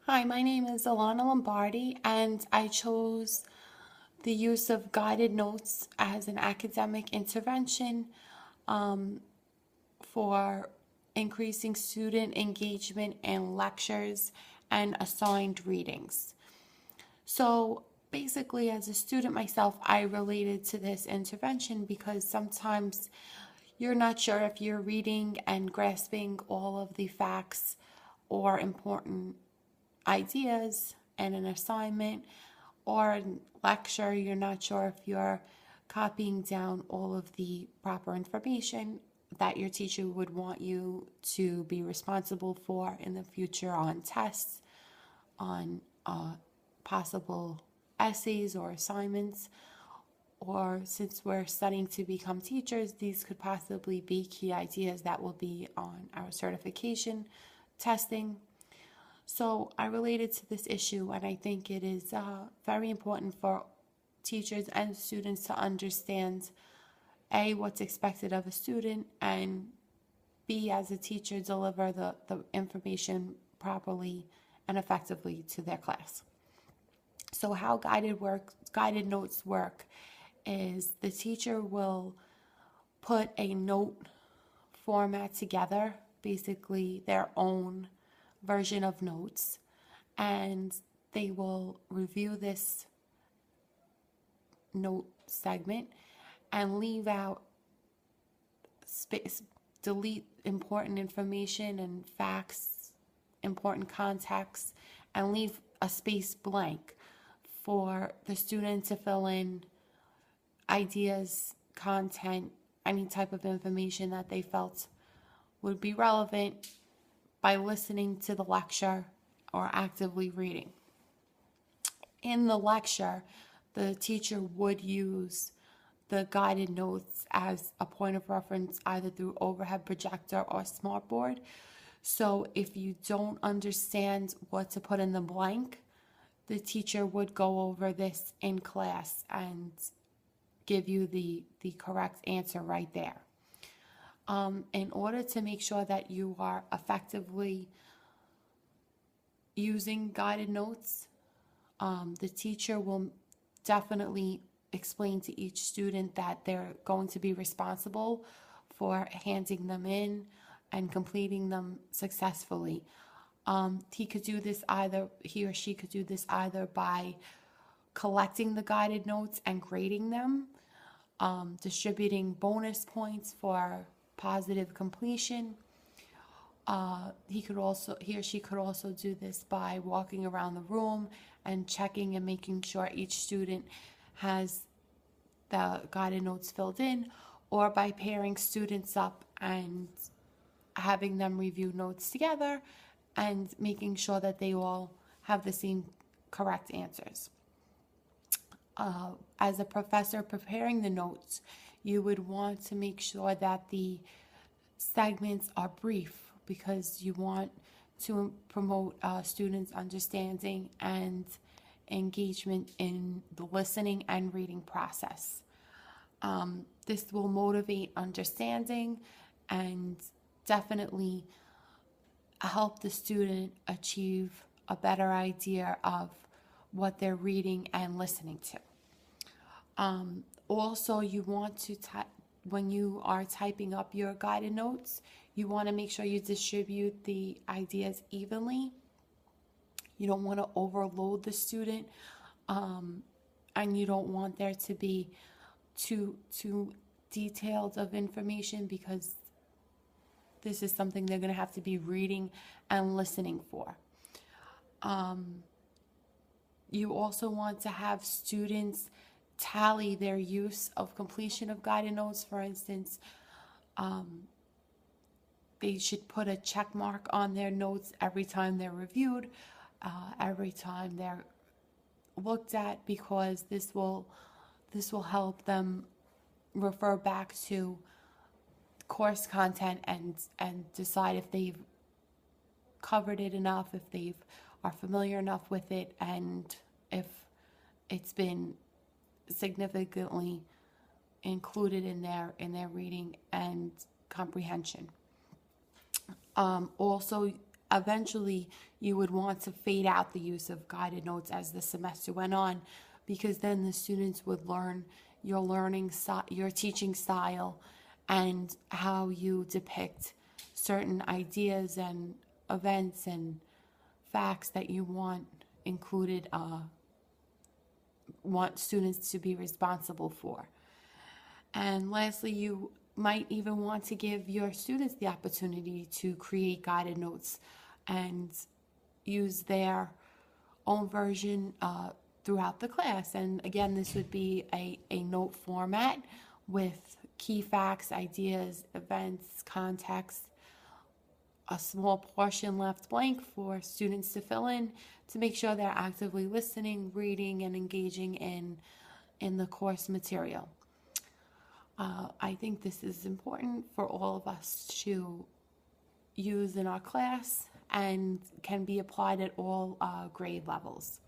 Hi, my name is Alana Lombardi, and I chose the use of guided notes as an academic intervention um, for increasing student engagement in lectures and assigned readings. So basically, as a student myself, I related to this intervention because sometimes you're not sure if you're reading and grasping all of the facts or important ideas in an assignment or a lecture. You're not sure if you're copying down all of the proper information that your teacher would want you to be responsible for in the future on tests, on possible essays or assignments. Or since we're studying to become teachers, these could possibly be key ideas that will be on our certification testing. So I related to this issue, and I think it is very important for teachers and students to understand A, what's expected of a student, and B, as a teacher, deliver the information properly and effectively to their class. So how guided notes work is the teacher will put a note format together, basically their own version of notes, and they will review this note segment and leave out space, delete important information and facts, important context, and leave a space blank for the student to fill in ideas, content, any type of information that they felt would be relevant by listening to the lecture or actively reading. In the lecture, the teacher would use the guided notes as a point of reference either through overhead projector or smartboard. So if you don't understand what to put in the blank, the teacher would go over this in class and give you the correct answer right there. In order to make sure that you are effectively using guided notes, the teacher will definitely explain to each student that they're going to be responsible for handing them in and completing them successfully. He or she could do this either by collecting the guided notes and grading them, distributing bonus points for positive completion. He or she could also do this by walking around the room and checking and making sure each student has the guided notes filled in, or by pairing students up and having them review notes together and making sure that they all have the same correct answers. As a professor preparing the notes, you would want to make sure that the segments are brief because you want to promote students' understanding and engagement in the listening and reading process. This will motivate understanding and definitely help the student achieve a better idea of what they're reading and listening to. Also, you want to when you are typing up your guided notes, you want to make sure you distribute the ideas evenly. You don't want to overload the student, and you don't want there to be too detailed of information because this is something they're going to have to be reading and listening for. You also want to have students tally their use of completion of guided notes. For instance, they should put a check mark on their notes every time they're reviewed, every time they're looked at, because this will help them refer back to course content and decide if they've covered it enough, if they are familiar enough with it, and if it's been significantly included in their reading and comprehension. Also, eventually you would want to fade out the use of guided notes as the semester went on, because then the students would learn your your teaching style and how you depict certain ideas and events and facts that you want included, want students to be responsible for. And lastly, you might even want to give your students the opportunity to create guided notes and use their own version throughout the class. And again, this would be a note format with key facts, ideas, events, context, a small portion left blank for students to fill in to make sure they're actively listening, reading, and engaging in the course material. I think this is important for all of us to use in our class and can be applied at all grade levels.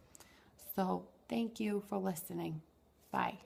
So thank you for listening. Bye.